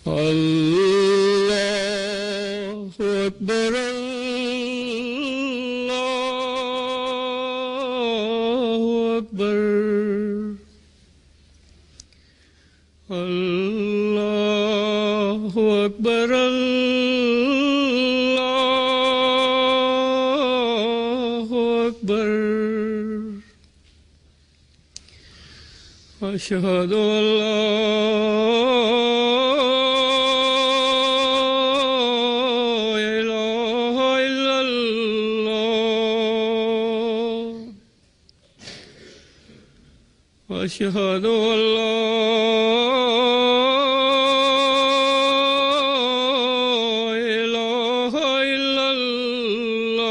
الله أكبر الله أكبر الله أكبر الله أكبر أشهد أن لا إله إلا الله أشهد أن لا إله إلا الله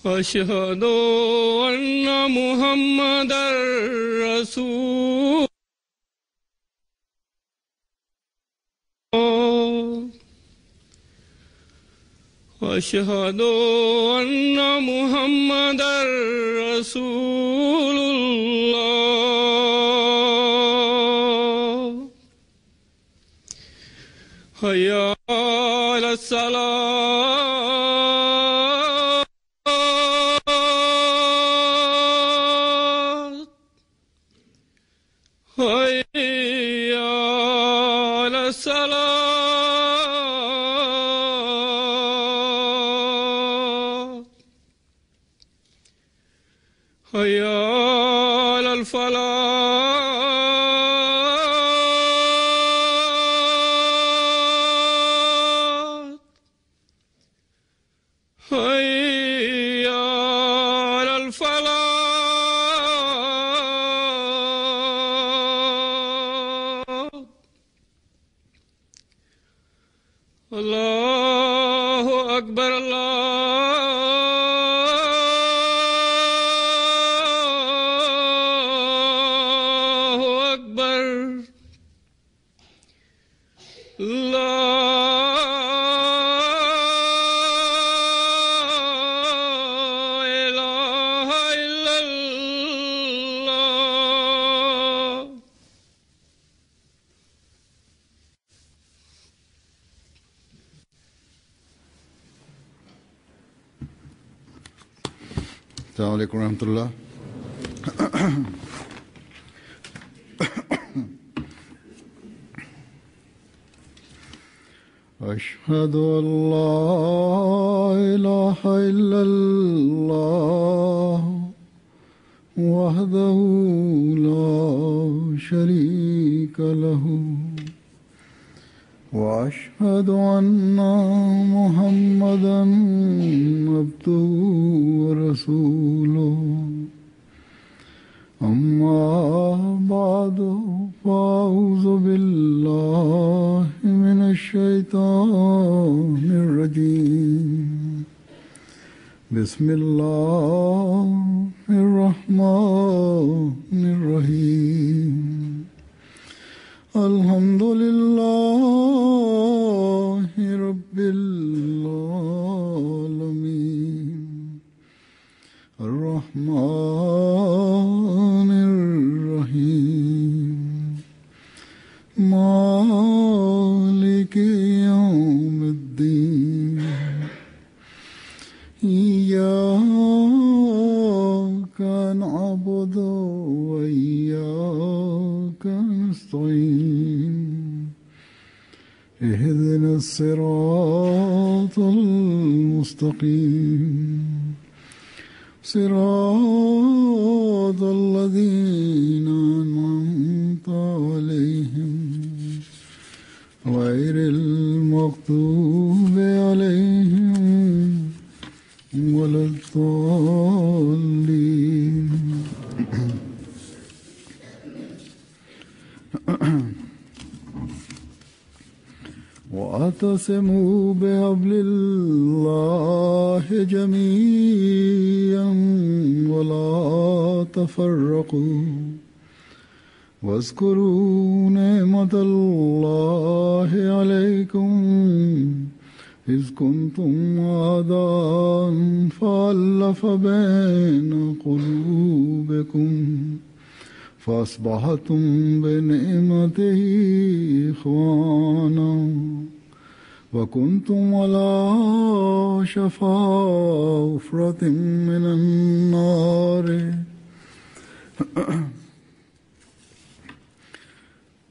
أشهد أن محمدا رسول الله أشهد أن محمدا رسول الله حي على الصلاة حي على الصلاة حي على الفلاح حي على الفلاح الله أكبر الله أكبر لا إله إلا الله अस्सलामु अलैकुम रहमतुल्लाह। أشهد أن لا إله إلا الله وحده لا شريك له وأشهد أن محمدا عبده ورسوله أما بعد فأعوذ بالله من الشيطان الرجيم بسم الله الرحمن الرحيم الحمد لله رب العالمين الرحمن الرحيم مالك يوم الدين إياك نعبد وإياك نستعين اهدنا الصراط المستقيم صراط الذين أنعمت عليهم غير المغضوب عليهم ولا الضالين. واعتصموا بحبل الله جميعا ولا تفرقوا واذكروا نعمة الله عليكم إذ كنتم أعداء فألف بين قلوبكم فأصبحتم بنعمته إخوانا وكنتم على شفا حفرة من النار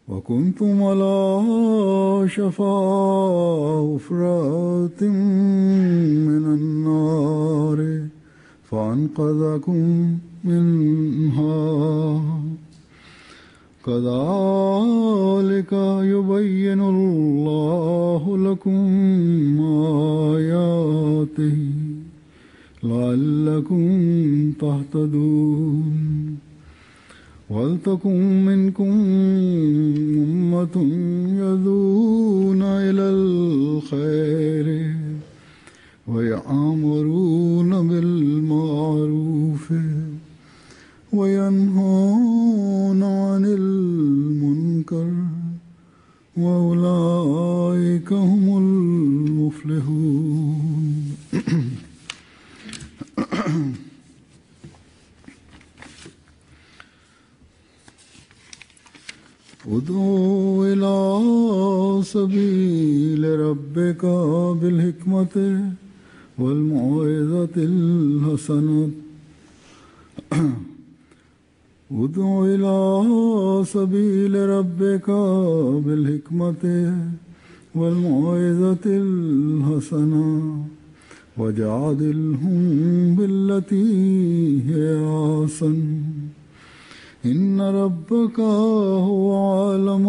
وكنتم على شفا حفرة من النار فأنقذكم منها كذلك يبين الله لكم آياته لعلكم تهتدون ولتكن منكم أمة يدعون إلى الخير ويأمرون بالمعروف وينهون عن المنكر وأولئك هم المفلحون. ادعو إلى سبيل ربك بالحكمة والموعظة الحسنة ادع إلى سبيل ربك بالحكمة والموعظة الحسنة وجادلهم بالتي هي أحسن إن ربك هو أعلم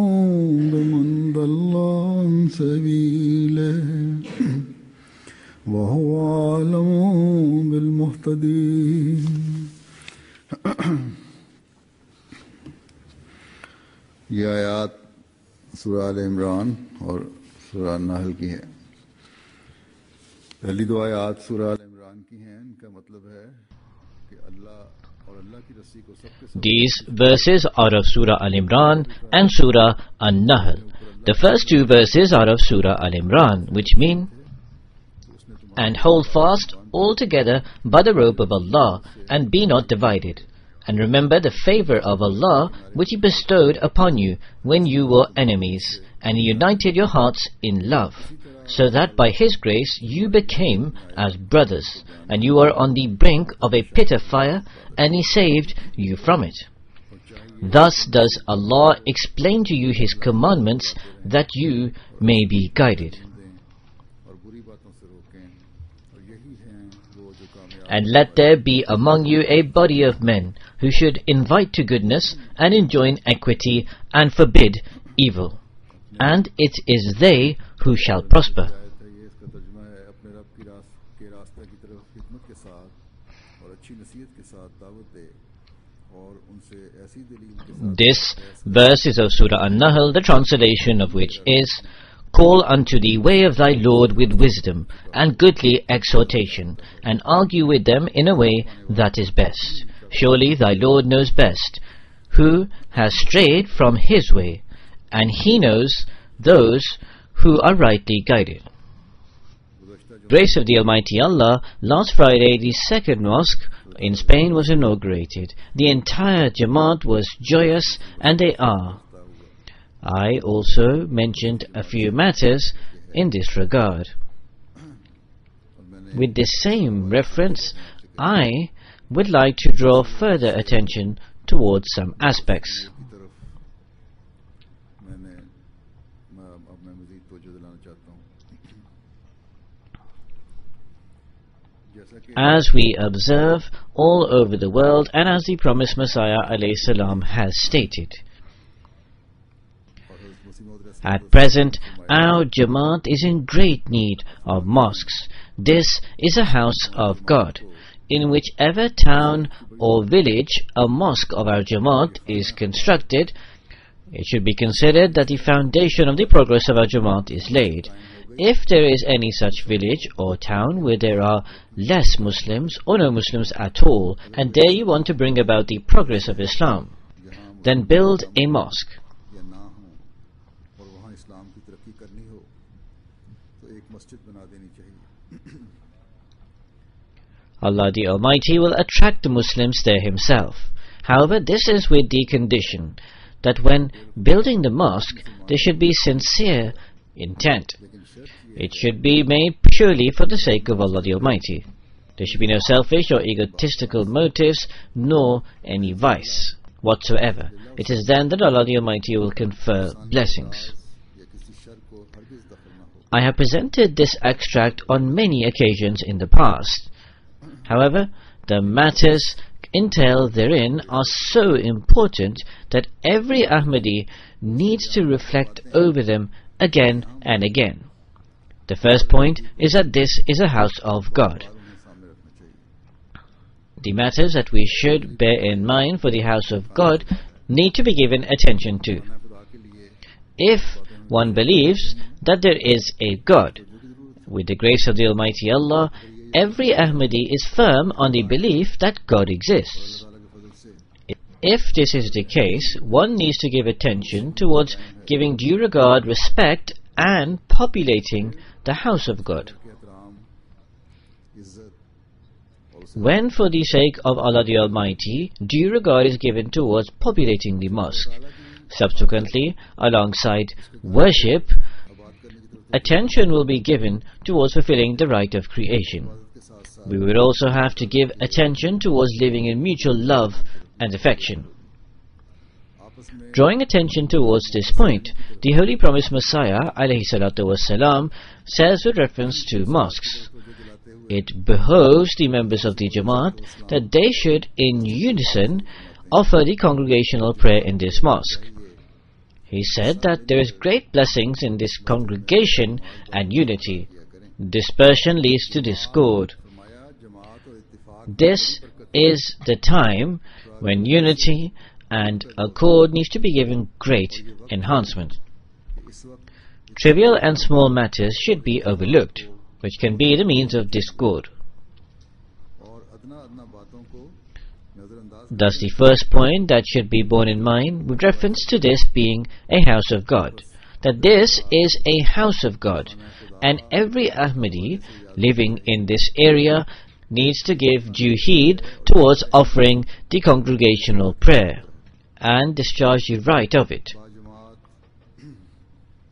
بمن ضل عن سبيله وهو أعلم بالمهتدين. ये आयात सूरह आल इमरान और सूरह नहल की है। पहली दो आयात सूरह आल इमरान की हैं। इनका मतलब है कि अल्लाह और अल्लाह की रस्सी को सबके सब These verses are of Surah Al-Imran and Surah An-Nahl. The first two verses are of Surah Al-Imran, which mean, and hold fast altogether by the rope of Allah, and be not divided. And remember the favor of Allah which He bestowed upon you when you were enemies, and He united your hearts in love, so that by His grace you became as brothers, and you are on the brink of a pit of fire, and He saved you from it. Thus does Allah explain to you His commandments that you may be guided. And let there be among you a body of men who should invite to goodness and enjoin equity and forbid evil, and it is they who shall prosper. This verse is of Surah An-Nahl, the translation of which is, Call unto the way of thy Lord with wisdom and goodly exhortation, and argue with them in a way that is best. Surely thy Lord knows best who has strayed from His way, and He knows those who are rightly guided. Grace of the Almighty Allah, last Friday the second mosque in Spain was inaugurated. The entire Jamaat was joyous, and they are. I also mentioned a few matters in this regard. With this same reference, I would like to draw further attention towards some aspects. As we observe all over the world, and as the promised Messiah alayhi salam has stated, at present our Jamaat is in great need of mosques. This is a house of God. In whichever town or village a mosque of our Jamaat is constructed, it should be considered that the foundation of the progress of our Jamaat is laid. If there is any such village or town where there are less Muslims or no Muslims at all, and there you want to bring about the progress of Islam, then build a mosque. Allah the Almighty will attract the Muslims there Himself, However, this is with the condition that when building the mosque, there should be sincere intent. It should be made purely for the sake of Allah the Almighty. There should be no selfish or egotistical motives, nor any vice whatsoever. It is then that Allah the Almighty will confer blessings. I have presented this extract on many occasions in the past. However, the matters entailed therein are so important that every Ahmadi needs to reflect over them again and again. The first point is that this is a house of God. The matters that we should bear in mind for the house of God need to be given attention to. If one believes that there is a God, with the grace of the Almighty Allah, every Ahmadi is firm on the belief that God exists. If this is the case, one needs to give attention towards giving due regard, respect, and populating the house of God. When, for the sake of Allah the Almighty, due regard is given towards populating the mosque, subsequently, alongside worship, attention will be given towards fulfilling the right of creation. We would also have to give attention towards living in mutual love and affection. Drawing attention towards this point, the Holy Promised Messiah ﷺ says with reference to mosques, it behoves the members of the Jamaat that they should in unison offer the congregational prayer in this mosque. He said that there is great blessings in this congregation and unity. Dispersion leads to discord. This is the time when unity and accord needs to be given great enhancement. Trivial and small matters should be overlooked, which can be the means of discord. Thus the first point that should be borne in mind with reference to this being a house of God, that this is a house of God, and every Ahmadi living in this area needs to give due heed towards offering the congregational prayer and discharge the right of it.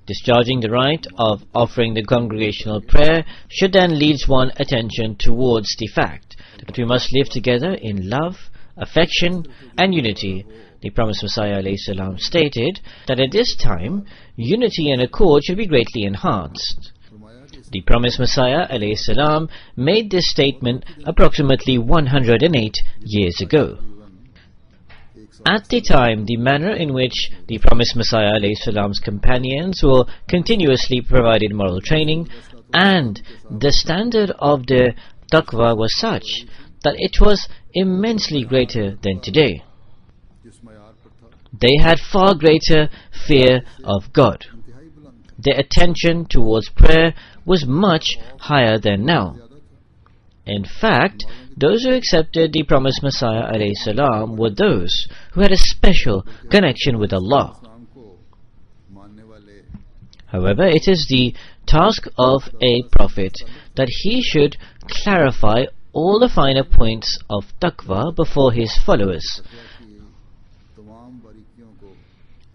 Discharging the right of offering the congregational prayer should then lead one's attention towards the fact that we must live together in love, affection and unity. The Promised Messiah ﷺ stated that at this time unity and accord should be greatly enhanced. The Promised Messiah ﷺ made this statement approximately 108 years ago. At the time, the manner in which the Promised Messiah ﷺ's companions were continuously provided moral training and the standard of their taqwa was such that it was immensely greater than today. They had far greater fear of God. Their attention towards prayer was much higher than now. In fact, those who accepted the Promised Messiah ﷺ were those who had a special connection with Allah. However, it is the task of a prophet that he should clarify all the finer points of taqwa before his followers,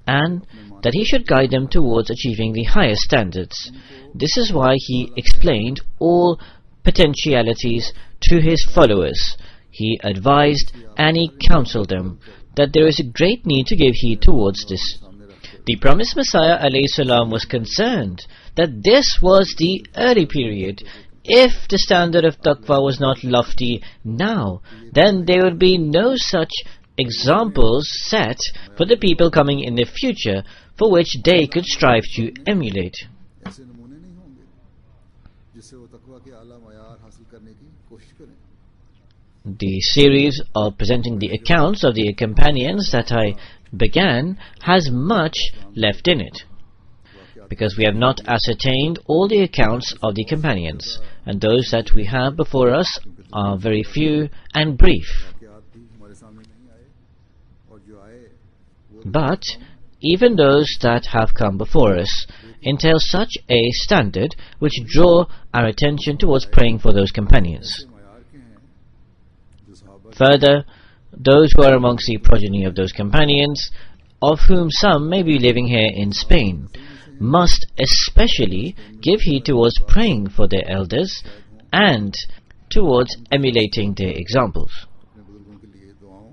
and that he should guide them towards achieving the highest standards. This is why he explained all potentialities to his followers. He advised and he counseled them that there is a great need to give heed towards this. The Promised Messiah ﷺ was concerned that this was the early period. If the standard of taqwa was not lofty now, then there would be no such examples set for the people coming in the future for which they could strive to emulate. The series of presenting the accounts of the companions that I began has much left in it, because we have not ascertained all the accounts of the companions, and those that we have before us are very few and brief. But even those that have come before us entail such a standard which draw our attention towards praying for those companions. Further, those who are amongst the progeny of those companions, of whom some may be living here in Spain, must especially give heed towards praying for their elders and towards emulating their examples. अपने बुजुर्गों के लिए दुआओं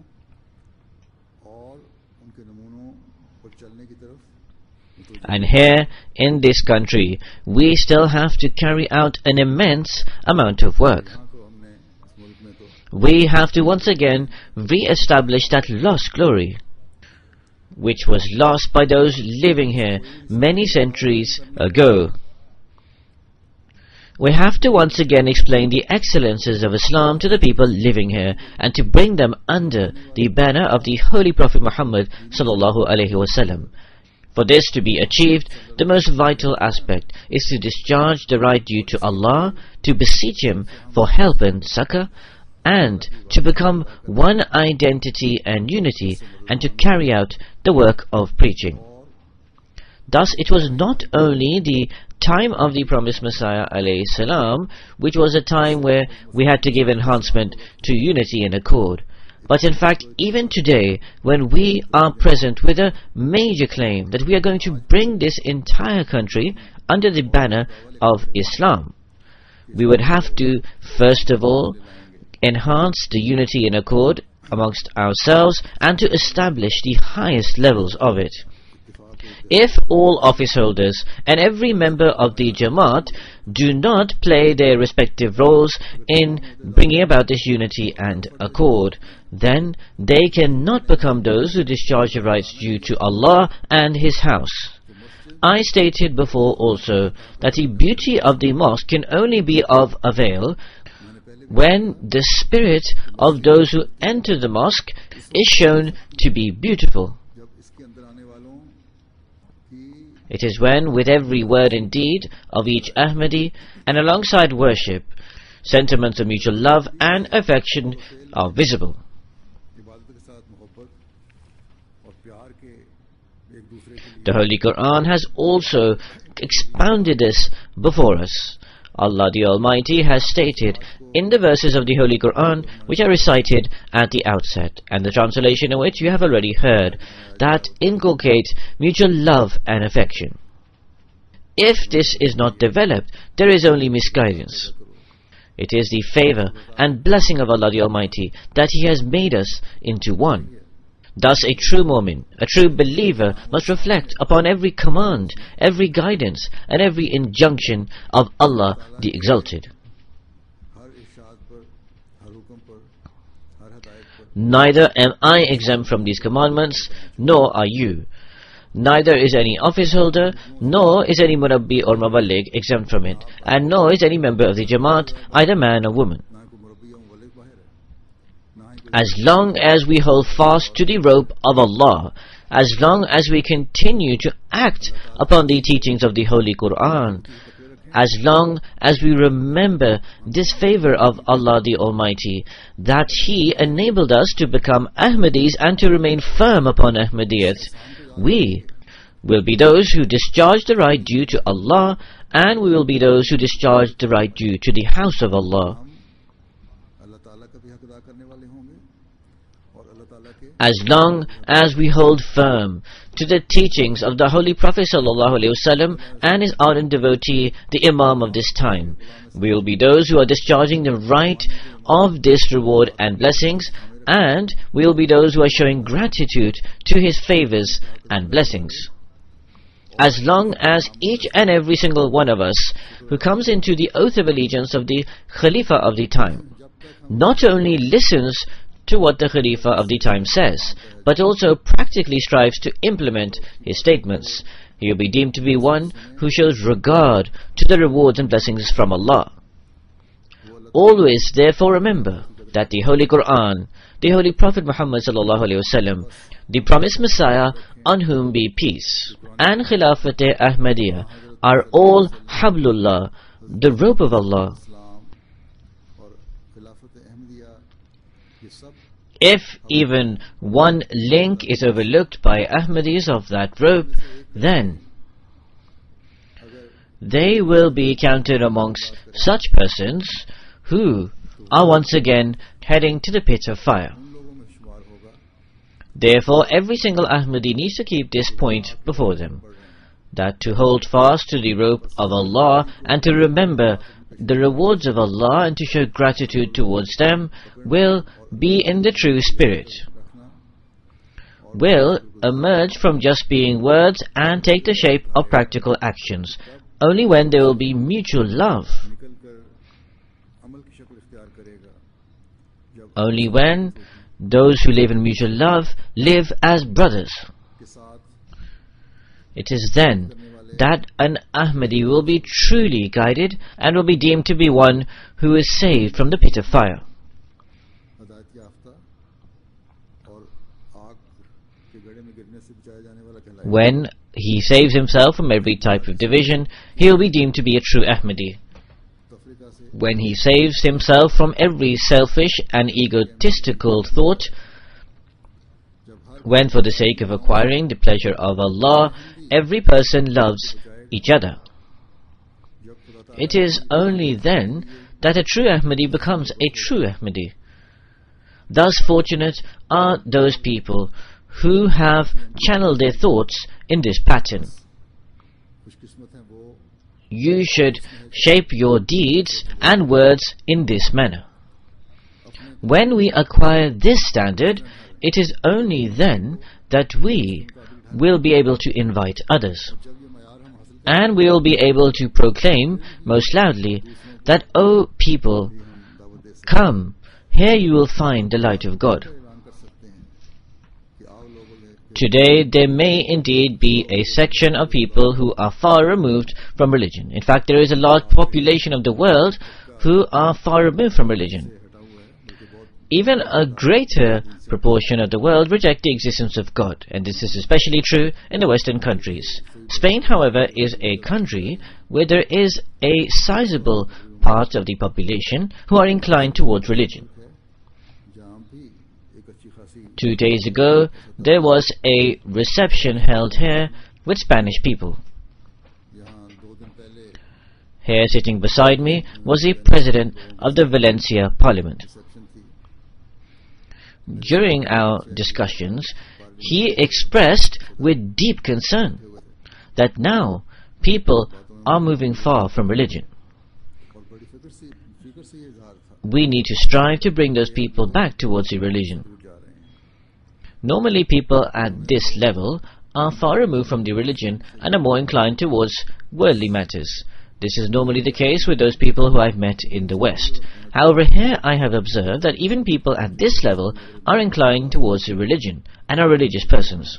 और उनके नमूनों पर चलने की तरफ And here, in this country, we still have to carry out an immense amount of work. यहाँ तो हमने इस मुल्क में तो We have to once again re-establish that lost glory, which was lost by those living here many centuries ago. We have to once again explain the excellences of Islam to the people living here and to bring them under the banner of the Holy Prophet Muhammad sallallahu alaihi wasallam. For this to be achieved, the most vital aspect is to discharge the right due to Allah, to beseech Him for help and succor, and to become one identity and unity, and to carry out the work of preaching. Thus it was not only the time of the promised Messiah alayhi salam, which was a time where we had to give enhancement to unity and accord, but in fact even today, when we are present with a major claim that we are going to bring this entire country under the banner of Islam, we would have to first of all enhance the unity and accord amongst ourselves and to establish the highest levels of it. If all office holders and every member of the Jamaat do not play their respective roles in bringing about this unity and accord, then they cannot become those who discharge the rights due to Allah and His house. I stated before also that the beauty of the mosque can only be of avail when the spirit of those who enter the mosque is shown to be beautiful. जब इसके अंदर आने वालों की It is when, with every word and deed of each Ahmadi, and alongside worship, sentiments of mutual love and affection are visible. इबादत के साथ मोहब्बत और प्यार के एक दूसरे के लिए The Holy Quran has also expounded this before us. Allah the Almighty has stated in the verses of the Holy Quran which are recited at the outset, and the translation of which you have already heard, that inculcate mutual love and affection. If this is not developed, there is only misguidance. It is the favor and blessing of Allah the Almighty that He has made us into one. Thus a true mu'min, a true believer, must reflect upon every command, every guidance, and every injunction of Allah the Exalted. हर इरशाद पर, हर हुक्म पर, हर हदायत पर Neither am I exempt from these commandments, nor are you. Neither is any office holder, nor is any murabbi or maballigh exempt from it, and nor is any member of the Jamaat, either man or woman. ना कोई मुरब्बी या मुबल्लिग बाहर है, ना ही कोई As long as we hold fast to the rope of Allah, as long as we continue to act upon the teachings of the Holy Quran, as long as we remember this favor of Allah the Almighty, that He enabled us to become Ahmadis and to remain firm upon Ahmadiyyat, we will be those who discharge the right due to Allah, and we will be those who discharge the right due to the house of Allah. अल्लाह ताला का भी हक अदा करने वाले होंगे और अल्लाह ताला के As long as we hold firm to the teachings of the Holy Prophet ﷺ and his ardent devotee, the Imam of this time, we will be those who are discharging the right of this reward and blessings, and we will be those who are showing gratitude to his favors and blessings. As long as each and every single one of us who comes into the oath of allegiance of the Khalifa of the time not only listens to what the Khalifa of the time says, but also practically strives to implement his statements, he will be deemed to be one who shows regard to the rewards and blessings from Allah. Always therefore remember that the Holy Quran, the Holy Prophet Muhammad ﷺ, the promised Messiah, on whom be peace, and Khilafat-e Ahmadiyya are all Hablullah, the rope of Allah. इस्लाम और खिलाफत अहमदिया ये सब If even one link is overlooked by Ahmadis of that rope, then they will be counted amongst such persons who are once again heading to the pit of fire. उन लोगों में शुमार Therefore, every single Ahmadi needs to keep this point before them, that to hold fast to the rope of Allah and to remember the rewards of Allah and to show gratitude towards them will be in the true spirit, will emerge from just being words and take the shape of practical actions, only when there will be mutual love. Only when those who live in mutual love live as brothers. It is then that an Ahmadi will be truly guided and will be deemed to be one who is saved from the pit of fire. When he saves himself from every type of division, he will be deemed to be a true Ahmadi. When he saves himself from every selfish and egotistical thought, when for the sake of acquiring the pleasure of Allah, every person loves each other, it is only then that a true Ahmadi becomes a true Ahmadi. Thus fortunate are those people who have channeled their thoughts in this pattern. You should shape your deeds and words in this manner. When we acquire this standard, it is only then that we will be able to invite others. And we will be able to proclaim most loudly that, O people, come, here you will find the light of God. Today there may indeed be a section of people who are far removed from religion. In fact, there is a large population of the world who are far removed from religion. Even a greater proportion of the world reject the existence of God, and this is especially true in the Western countries. Spain, however, is a country where there is a sizable part of the population who are inclined towards religion. 2 days ago, there was a reception held here with Spanish people. Here sitting beside me was the president of the Valencia Parliament. During our discussions, he expressed with deep concern that now people are moving far from religion. We need to strive to bring those people back towards the religion. Normally people at this level are far removed from the religion and are more inclined towards worldly matters. This is normally the case with those people who I've met in the West. However, here I have observed that even people at this level are inclined towards the religion and are religious persons.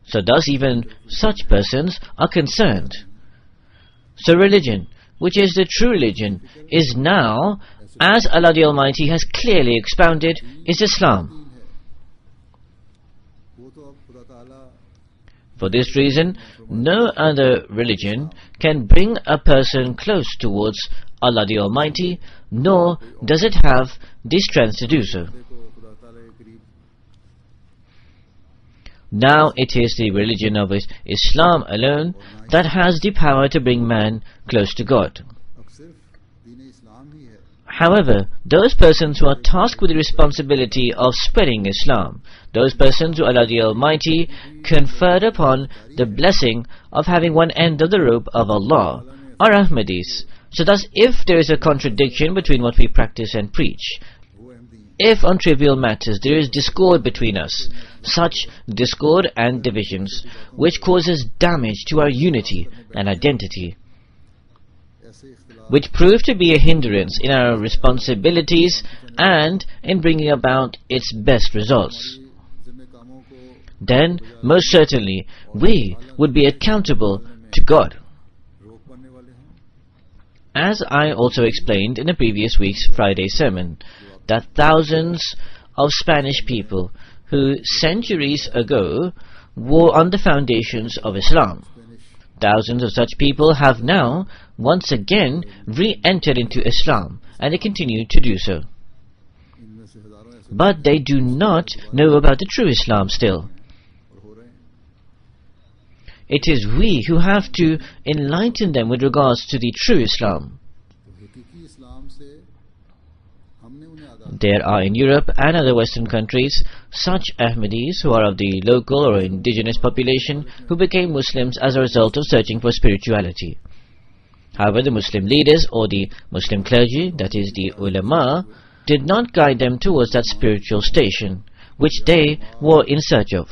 So thus even such persons are concerned. So religion, which is the true religion, is now, as Allah the Almighty has clearly expounded, is Islam. For this reason, no other religion can bring a person close towards Allah the Almighty, nor does it have the strength to do so. Now it is the religion of Islam alone that has the power to bring man close to God. However, those persons who are tasked with the responsibility of spreading Islam, those persons who Allah the Almighty conferred upon the blessing of having one end of the rope of Allah, are Ahmadis. So thus, if there is a contradiction between what we practice and preach, if on trivial matters there is discord between us, such discord and divisions which causes damage to our unity and identity, which prove to be a hindrance in our responsibilities and in bringing about its best results, then most certainly we would be accountable to God. As I also explained in the previous week's Friday sermon, that thousands of Spanish people who centuries ago were on the foundations of Islam, thousands of such people have now once again re-entered into Islam, and they continue to do so. But they do not know about the true Islam still. It is we who have to enlighten them with regards to the true Islam. There are in Europe and other Western countries such Ahmadis who are of the local or indigenous population who became Muslims as a result of searching for spirituality. However, the Muslim leaders or the Muslim clergy, that is the ulama, did not guide them towards that spiritual station which they were in search of.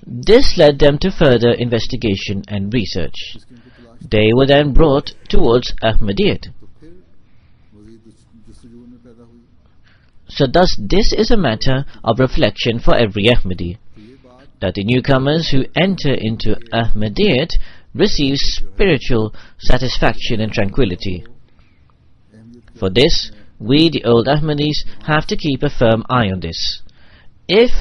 This led them to further investigation and research. They were then brought towards Ahmadiyyat. So thus this is a matter of reflection for every Ahmadi, that the newcomers who enter into Ahmadiyyat receive spiritual satisfaction and tranquility. For this, we the old Ahmadis have to keep a firm eye on this. If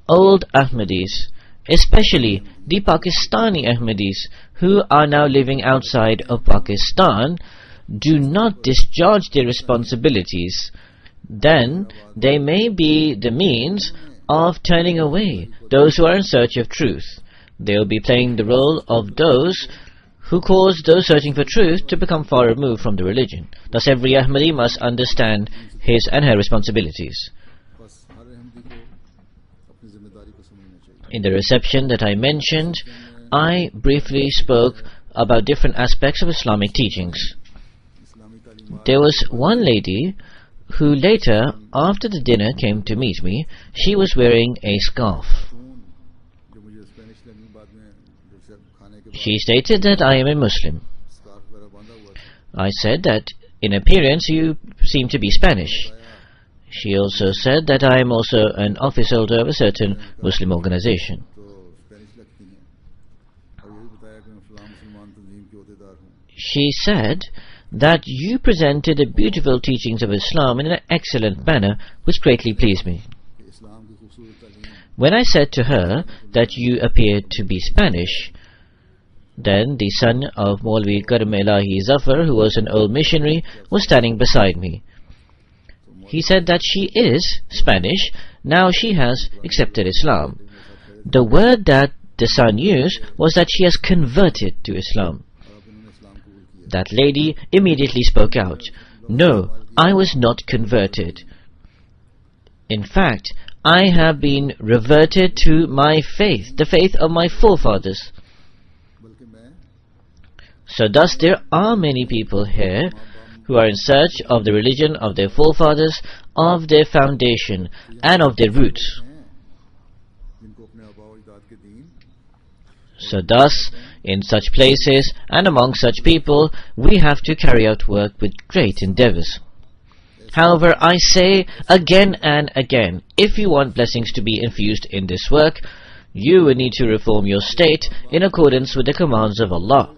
old Ahmadis, especially the Pakistani Ahmadis who are now living outside of Pakistan, do not discharge their responsibilities, then they may be the means of turning away those who are in search of truth. They will be playing the role of those who cause those searching for truth to become far removed from the religion. Thus every Ahmadi must understand his and her responsibilities. In the reception that I mentioned, I briefly spoke about different aspects of Islamic teachings. There was one lady who later, after the dinner, came to meet me. She was wearing a scarf. She stated that I am a Muslim. I said that in appearance you seem to be Spanish. She also said that I am also an office holder of a certain Muslim organization. She said that you presented the beautiful teachings of Islam in an excellent manner, which greatly pleased me. When I said to her that you appeared to be Spanish, then the son of Maulvi Karim-e-Ilahi Zafar, who was an old missionary, was standing beside me. He said that she is Spanish, now she has accepted Islam. The word that the son used was that she has converted to Islam. That lady immediately spoke out, "No, I was not converted. In fact, I have been reverted to my faith, the faith of my forefathers." So thus there are many people here who are in search of the religion of their forefathers, of their foundation, and of their roots. So thus, in such places and among such people, we have to carry out work with great endeavors. However, I say again and again, if you want blessings to be infused in this work, you will need to reform your state in accordance with the commands of Allah.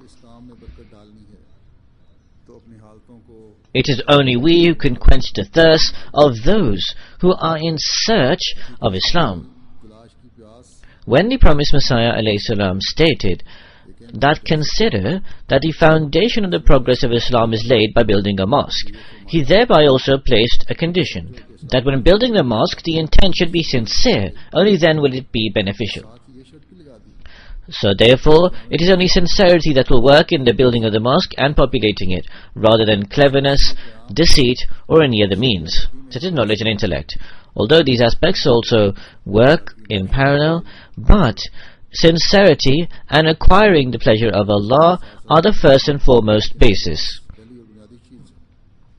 It is only we who can quench the thirst of those who are in search of Islam. When the promised Messiah ﷺ stated that consider that the foundation of the progress of Islam is laid by building a mosque, he thereby also placed a condition, that when building the mosque the intent should be sincere, only then will it be beneficial. So therefore, it is only sincerity that will work in the building of the mosque and populating it, rather than cleverness, deceit, or any other means, such as knowledge and intellect. Although these aspects also work in parallel, but sincerity and acquiring the pleasure of Allah are the first and foremost basis.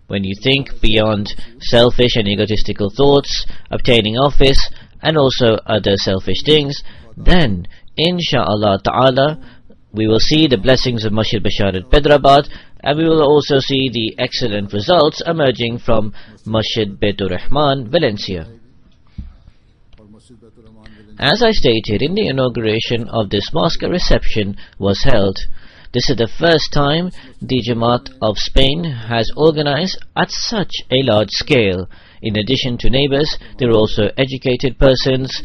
When you think beyond selfish and egotistical thoughts, obtaining office, and also other selfish things, then Insha'Allah Ta'ala, we will see the blessings of Masjid Basharat Hyderabad, and we will also see the excellent results emerging from Masjid Baitur Rahman, Valencia. As I stated in the inauguration of this mosque, a reception was held. This is the first time the Jamaat of Spain has organized at such a large scale. In addition to neighbors, there are also educated persons,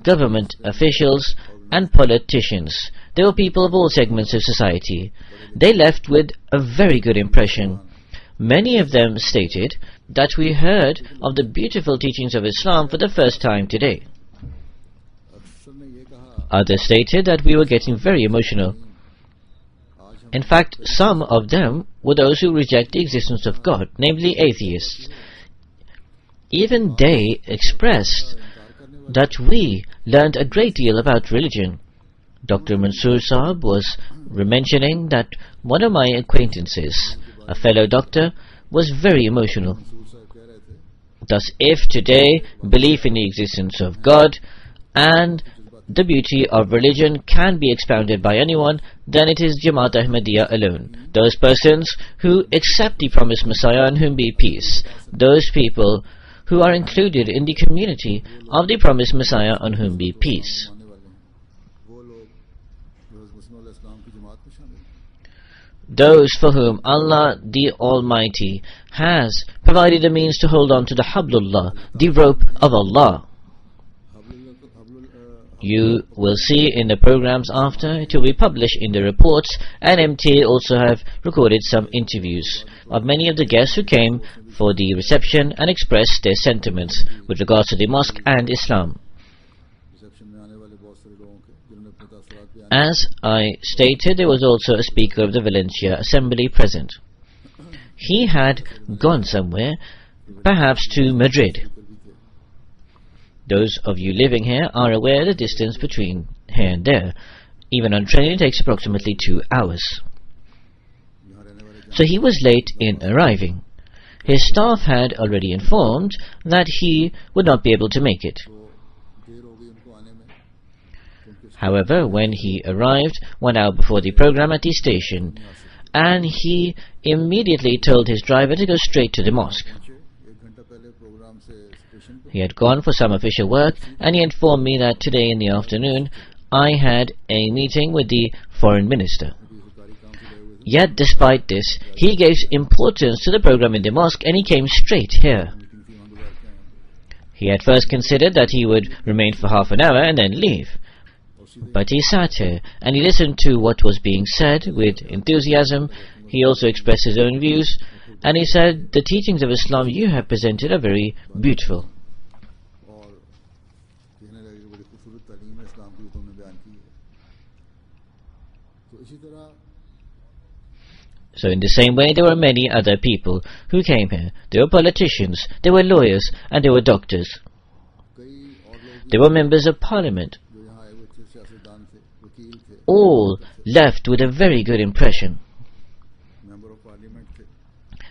government officials, and politicians. There were people of all segments of society. They left with a very good impression. Many of them stated that we heard of the beautiful teachings of Islam for the first time today. Others stated that we were getting very emotional. In fact, some of them were those who reject the existence of God, namely atheists. Even they expressed that we learned a great deal about religion. Dr. Mansoor Saab was mentioning that one of my acquaintances, a fellow doctor, was very emotional. Thus, if today belief in the existence of God and the beauty of religion can be expounded by anyone, then it is Jamaat Ahmadiyya alone. Those persons who accept the promised Messiah, on whom be peace. Those people who are included in the community of the promised Messiah, on whom be peace. Those for whom Allah the Almighty has provided the means to hold on to the Hablullah, the rope of Allah. You will see in the programs after, it will be published in the reports, and MTA also have recorded some interviews of many of the guests who came for the reception and expressed their sentiments with regards to the mosque and Islam. As I stated, there was also a speaker of the Valencia Assembly present. He had gone somewhere, perhaps to Madrid. Those of you living here are aware the distance between here and there. Even on train it takes approximately 2 hours. So he was late in arriving. His staff had already informed that he would not be able to make it. However, when he arrived 1 hour before the program at the station, and he immediately told his driver to go straight to the mosque. He had gone for some official work, and he informed me that today in the afternoon I had a meeting with the foreign minister. Yet despite this, he gave importance to the program in the mosque, and he came straight here. He had first considered that he would remain for half an hour and then leave. But he sat here, and he listened to what was being said with enthusiasm. He also expressed his own views, and he said, "The teachings of Islam you have presented are very beautiful." So in the same way, there were many other people who came here. There were politicians, there were lawyers, and there were doctors. There were members of parliament. All left with a very good impression.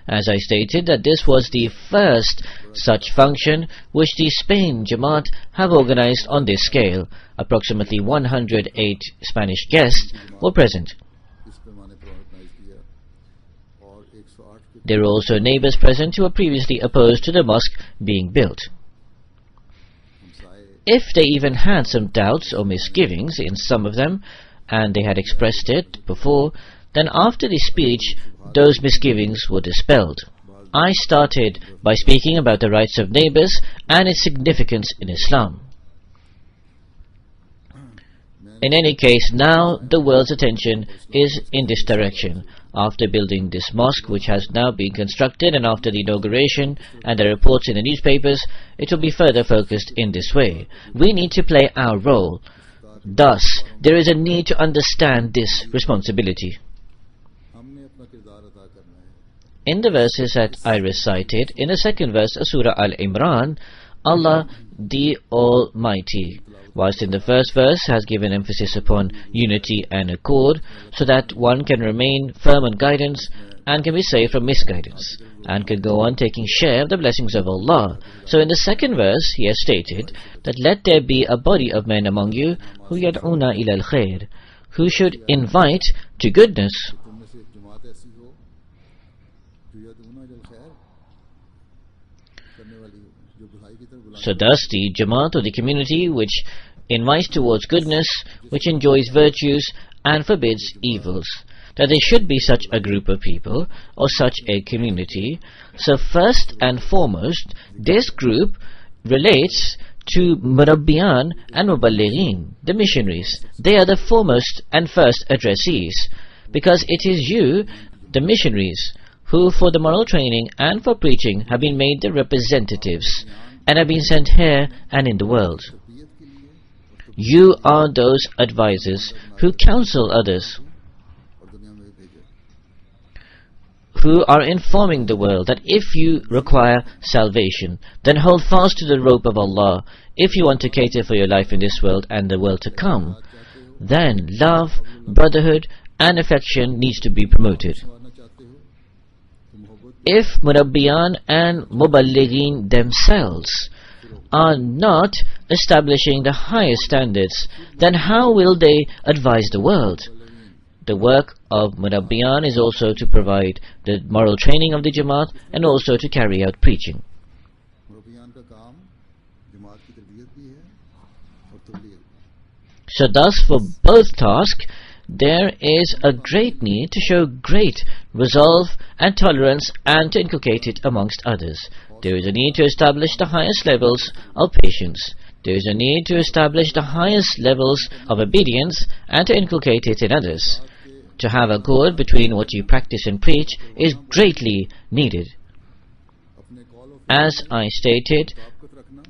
As I stated, that this was the first such function which the Spain Jamaat have organized on this scale. Approximately 108 Spanish guests were present. There were also neighbors present who were previously opposed to the mosque being built. If they even had some doubts or misgivings in some of them, and they had expressed it before, then after the speech, those misgivings were dispelled. I started by speaking about the rights of neighbors and its significance in Islam. In any case, now the world's attention is in this direction. After building this mosque, which has now been constructed, and after the inauguration and the reports in the newspapers, it will be further focused in this way. We need to play our role. Thus, there is a need to understand this responsibility. In the verses that I recited, in the second verse of Surah Al-Imran, Allah the Almighty, whilst in the first verse has given emphasis upon unity and accord, so that one can remain firm on guidance and can be saved from misguidance, and can go on taking share of the blessings of Allah. So in the second verse he has stated that let there be a body of men among you who yad'una ila al-khair, who should invite to goodness. So thus the Jamaat, or the community which invites towards goodness, which enjoys virtues and forbids evils, that there should be such a group of people or such a community. So first and foremost, this group relates to Murabbiyan and Muballighin, the missionaries. They are the foremost and first addressees, because it is you, the missionaries, who for the moral training and for preaching have been made the representatives and have been sent here and in the world. You are those advisors who counsel others, who are informing the world that if you require salvation, then hold fast to the rope of Allah. If you want to cater for your life in this world and the world to come, then love, brotherhood and affection needs to be promoted. If Murabbiyan and Muballighin themselves are not establishing the highest standards, then how will they advise the world? The work of Murabbiyan is also to provide the moral training of the Jamaat and also to carry out preaching. So thus for both tasks there is a great need to show great resolve and tolerance and to inculcate it amongst others. There is a need to establish the highest levels of patience. There is a need to establish the highest levels of obedience and to inculcate it in others. To have accord between what you practice and preach is greatly needed. As I stated,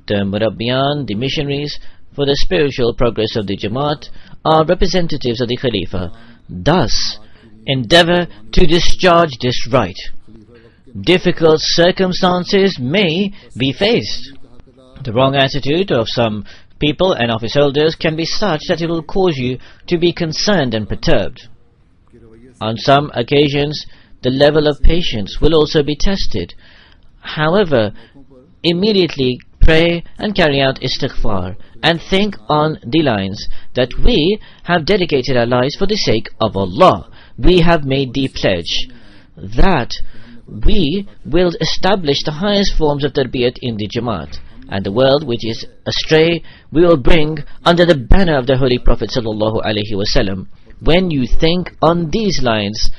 the Murabbiyan, the missionaries, for the spiritual progress of the Jamaat are representatives of the Khalifa. Thus, endeavor to discharge this right. Difficult circumstances may be faced. The wrong attitude of some people and office holders can be such that it will cause you to be concerned and perturbed. On some occasions, the level of patience will also be tested. However, immediately pray and carry out istighfar and think on the lines that we have dedicated our lives for the sake of Allah. We have made the pledge that we will establish the highest forms of tarbiyat in the Jamaat, and the world which is astray we will bring under the banner of the Holy Prophet sallallahu alaihi wasallam. When you think on these lines,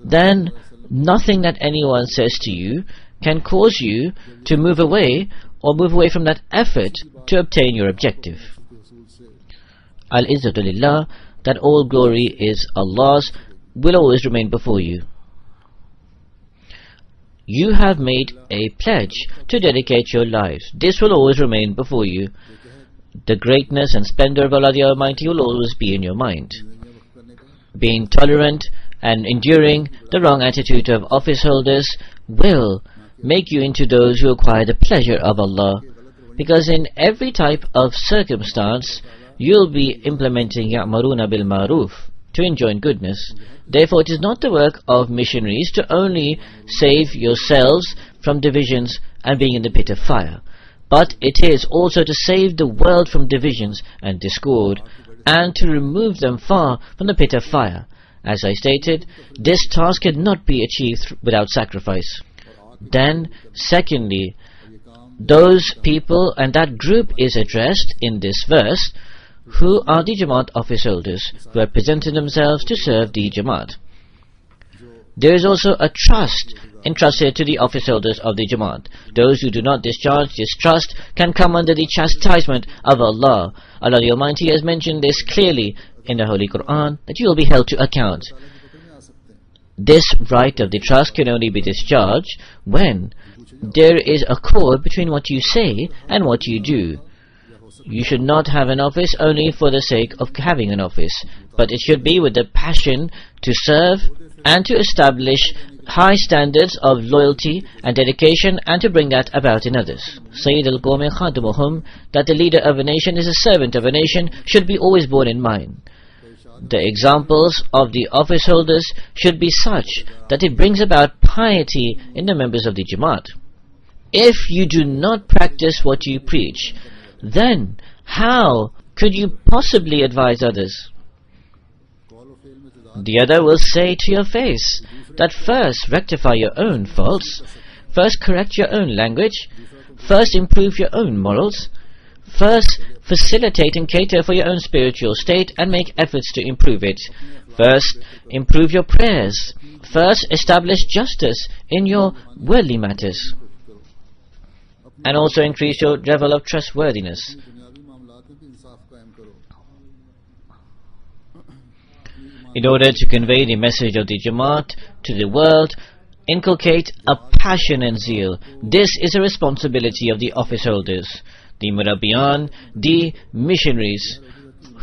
then nothing that anyone says to you can cause you to move away from that effort to obtain your objective. Al-Izzatu Lillah, that all glory is Allah's, will always remain before you. You have made a pledge to dedicate your lives. This will always remain before you. The greatness and splendor of Allah the Almighty will always be in your mind. Being tolerant and enduring the wrong attitude of office holders will make you into those who acquire the pleasure of Allah, because in every type of circumstance you'll be implementing Ya'maruna bil Ma'ruf, to enjoin goodness. Therefore it is not the work of missionaries to only save yourselves from divisions and being in the pit of fire, but it is also to save the world from divisions and discord and to remove them far from the pit of fire. As I stated, this task cannot be achieved without sacrifice. Then, secondly, those people and that group is addressed in this verse who are the Jamaat office holders who have presented themselves to serve the Jamaat. There is also a trust entrusted to the office holders of the Jamaat. Those who do not discharge this trust can come under the chastisement of Allah. Allah the Almighty has mentioned this clearly in the Holy Quran, that you will be held to account. This right of the trust can only be discharged when there is accord between what you say and what you do. You should not have an office only for the sake of having an office, but it should be with the passion to serve and to establish high standards of loyalty and dedication and to bring that about in others. Sayyid al-Qawmi Khadimuhum, that the leader of a nation is a servant of a nation, should be always borne in mind. The examples of the office holders should be such that it brings about piety in the members of the Jamaat. If you do not practice what you preach, then how could you possibly advise others? The other will say to your face that first rectify your own faults, first correct your own language, first improve your own morals, first facilitate and cater for your own spiritual state and make efforts to improve it. First, improve your prayers. First, establish justice in your worldly matters. And also increase your level of trustworthiness. In order to convey the message of the Jamaat to the world, inculcate a passion and zeal. This is a responsibility of the office holders, the Murabbiyan, the missionaries,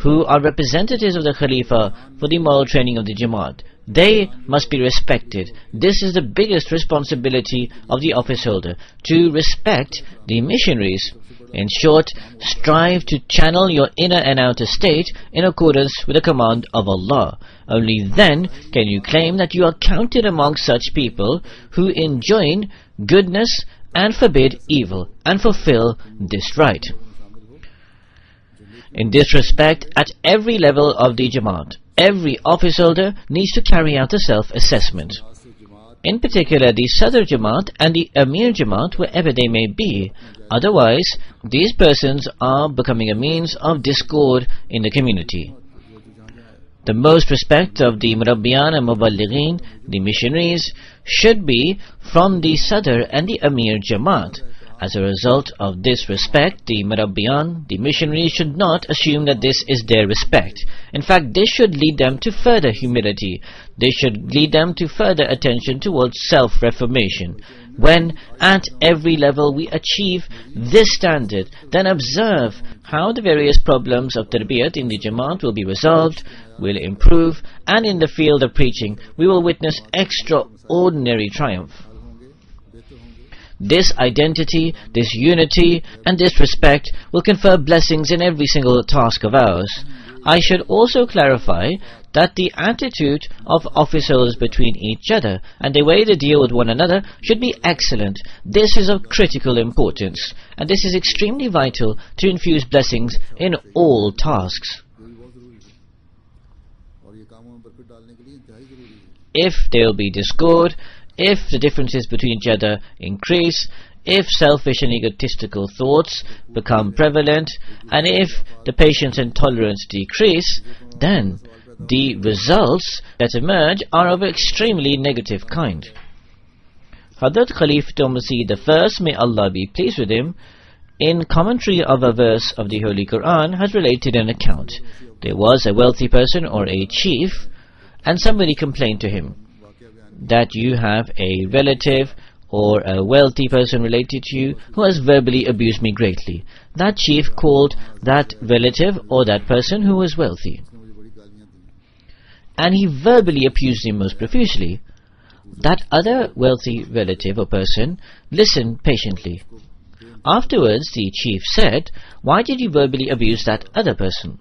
who are representatives of the Khalifa for the moral training of the Jamaat. They must be respected. This is the biggest responsibility of the office holder, to respect the missionaries. In short, strive to channel your inner and outer state in accordance with the command of Allah. Only then can you claim that you are counted among such people who enjoin goodness and forbid evil and fulfill this right. In this respect, at every level of the Jamaat, every office holder needs to carry out a self-assessment. In particular, the Sadr Jamaat and the Amir Jamaat, wherever they may be. Otherwise, these persons are becoming a means of discord in the community. The most respect of the Murabbiyan and Muballighin, the missionaries, should be from the Sadr and the Amir Jamaat. As a result of this respect, the Murabbiyan, the missionaries, should not assume that this is their respect. In fact, this should lead them to further humility. This should lead them to further attention towards self-reformation. When at every level we achieve this standard, then observe how the various problems of tarbiyat in the Jamaat will be resolved, will improve, and in the field of preaching we will witness extraordinary triumph. This identity, this unity, and this respect will confer blessings in every single task of ours. I should also clarify that the attitude of office holders between each other and the way they deal with one another should be excellent. This is of critical importance, and this is extremely vital to infuse blessings in all tasks. If there will be discord, if the differences between each other increase, if selfish and egotistical thoughts become prevalent, and if the patience and tolerance decrease, then the results that emerge are of an extremely negative kind. Hazrat Khalifatul Masih I, may Allah be pleased with him, in commentary of a verse of the Holy Quran, has related an account. There was a wealthy person or a chief, and somebody complained to him that you have a relative or a wealthy person related to you who has verbally abused me greatly. That chief called that relative or that person who was wealthy, and he verbally abused him most profusely. That other wealthy relative or person listened patiently. Afterwards the chief said, "Why did you verbally abuse that other person?"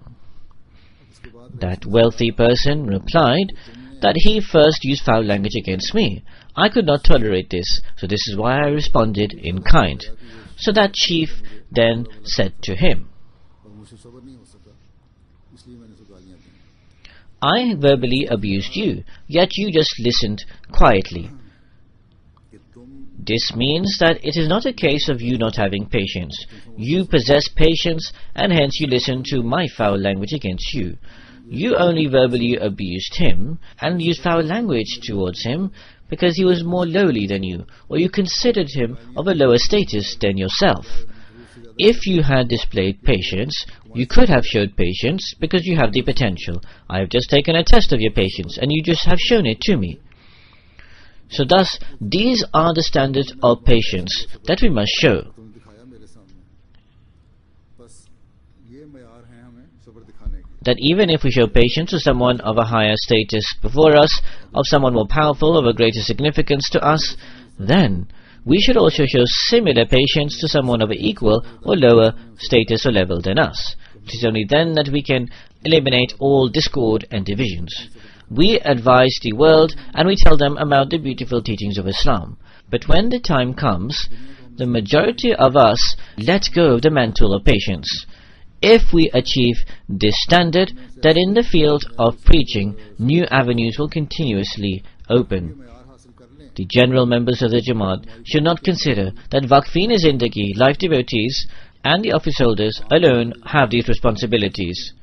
That wealthy person replied that he first used foul language against me. I could not tolerate this, so this is why I responded in kind. So that chief then said to him, "I verbally abused you, yet you just listened quietly." This means that it is not a case of you not having patience. You possess patience, and hence you listen to my foul language against you. You only verbally abused him and used foul language towards him because he was more lowly than you, or you considered him of a lower status than yourself. If you had displayed patience, you could have showed patience because you have the potential. I have just taken a test of your patience and you just have shown it to me. So thus, these are the standards of patience that we must show. That even if we show patience to someone of a higher status before us, of someone more powerful, of a greater significance to us, then we should also show similar patience to someone of an equal or lower status or level than us. It is only then that we can eliminate all discord and divisions. We advise the world and we tell them about the beautiful teachings of Islam. But when the time comes, the majority of us let go of the mantle of patience. If we achieve this standard, then in the field of preaching, new avenues will continuously open. The general members of the Jamaat should not consider that Waqfeen Zindagi, life devotees, and the office holders alone have these responsibilities.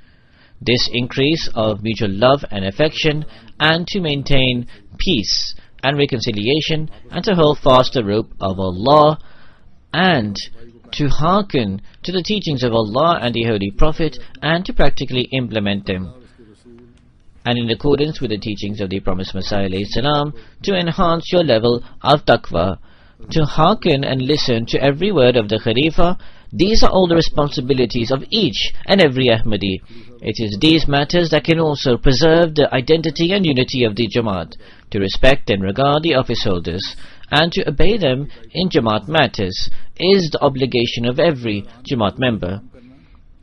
This increase of mutual love and affection, and to maintain peace and reconciliation, and to hold fast the rope of Allah, and to hearken to the teachings of Allah and the Holy Prophet, and to practically implement them, and in accordance with the teachings of the promised Messiah alayhi salam, to enhance your level of taqwa, to hearken and listen to every word of the Khalifa, These are all the responsibilities of each and every Ahmadi. It is these matters that can also preserve the identity and unity of the Jamaat, to respect and regard the office holders, and to obey them in Jamaat matters is the obligation of every Jamaat member.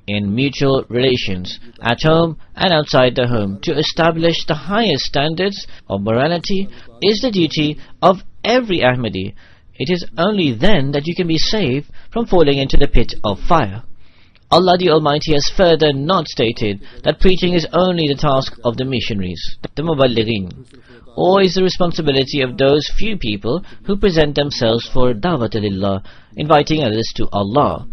In mutual relations, at home and outside the home, to establish the highest standards of morality is the duty of every Ahmadi. It is only then that you can be saved from falling into the pit of fire. Allah the Almighty has further not stated that preaching is only the task of the missionaries, the Muballighin, or is the responsibility of those few people who present themselves for Da'watul-Lillah, inviting others to Allah.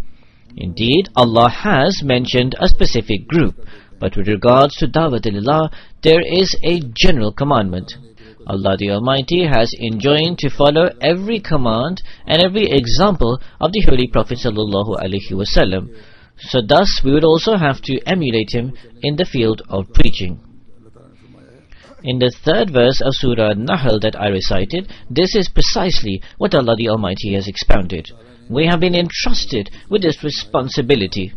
Indeed, Allah has mentioned a specific group, but with regards to Da'watul-Lillah, there is a general commandment. Allah the Almighty has enjoined to follow every command and every example of the Holy Prophet sallallahu alaihi wasallam. So thus we would also have to emulate him in the field of preaching. In the third verse of Surah An-Nahl that I recited, this is precisely what Allah the Almighty has expounded. We have been entrusted with this responsibility.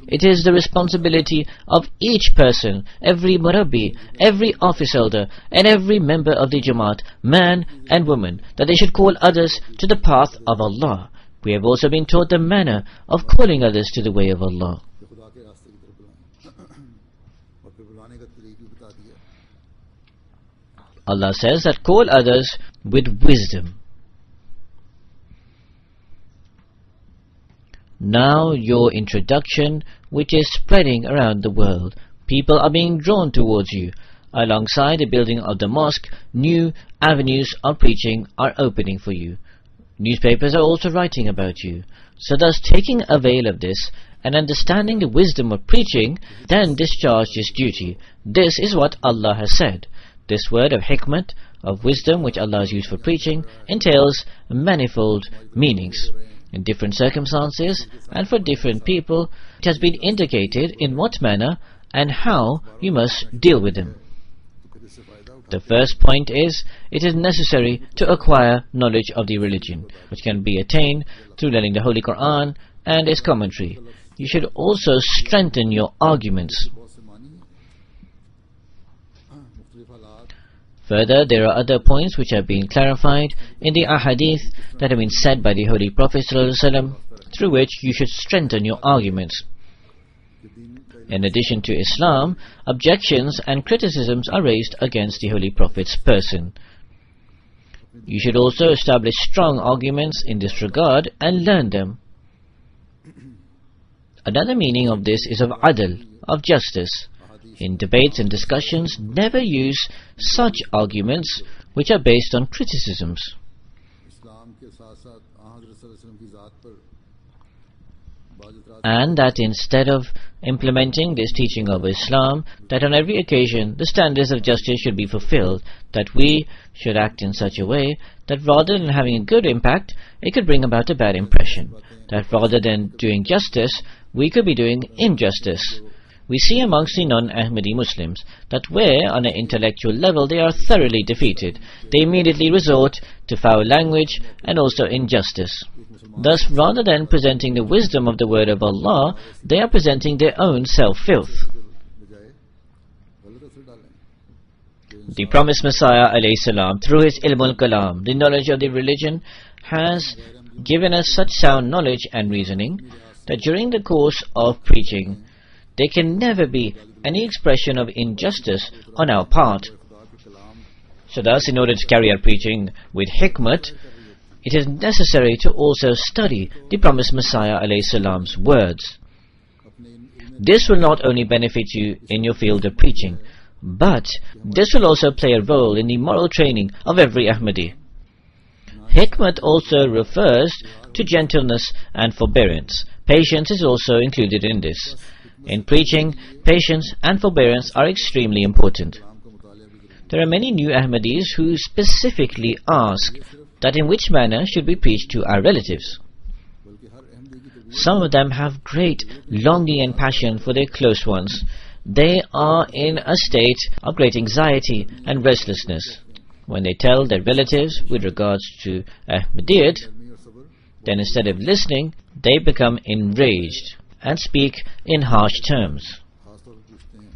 It is the responsibility of each person, every murabbi, every office holder, and every member of the Jamaat, man and woman, that they should call others to the path of Allah. We have also been taught the manner of calling others to the way of Allah. Allah says that call others with wisdom. Now your introduction, which is spreading around the world, people are being drawn towards you. Alongside the building of the mosque, new avenues of preaching are opening for you. Newspapers are also writing about you. So thus taking avail of this and understanding the wisdom of preaching, then discharge this duty. This is what Allah has said. This word of hikmat, of wisdom, which Allah has used for preaching, entails manifold meanings. In different circumstances and for different people, it has been indicated in what manner and how you must deal with them. The first point is, it is necessary to acquire knowledge of the religion, which can be attained through learning the Holy Quran and its commentary. You should also strengthen your arguments. Further, there are other points which have been clarified in the ahadith that have been said by the Holy Prophet ﷺ, through which you should strengthen your arguments. In addition to Islam, objections and criticisms are raised against the Holy Prophet's person. You should also establish strong arguments in this regard and learn them. Another meaning of this is of adl, of justice. In debates and discussions, never use such arguments which are based on criticisms. And that instead of implementing this teaching of Islam, that on every occasion the standards of justice should be fulfilled, that we should act in such a way that rather than having a good impact, it could bring about a bad impression, that rather than doing justice, we could be doing injustice. We see amongst the non-Ahmadi Muslims that where on an intellectual level they are thoroughly defeated, they immediately resort to foul language and also injustice. Thus, rather than presenting the wisdom of the word of Allah, they are presenting their own self-filth. The promised Messiah ﷺ, through his ilmul kalam, the knowledge of the religion, has given us such sound knowledge and reasoning that during the course of preaching, there can never be any expression of injustice on our part. So thus, in order to carry out preaching with hikmat, it is necessary to also study the promised Messiah ﷺ's words. This will not only benefit you in your field of preaching, but this will also play a role in the moral training of every Ahmadi. Hikmat also refers to gentleness and forbearance. Patience is also included in this. In preaching, patience and forbearance are extremely important. There are many new Ahmadis who specifically ask that in which manner should we preach to our relatives. Some of them have great longing and passion for their close ones. They are in a state of great anxiety and restlessness. When they tell their relatives with regards to Ahmadiyyat, then instead of listening, they become enraged and speak in harsh terms. खास तौर पर पूछते हैं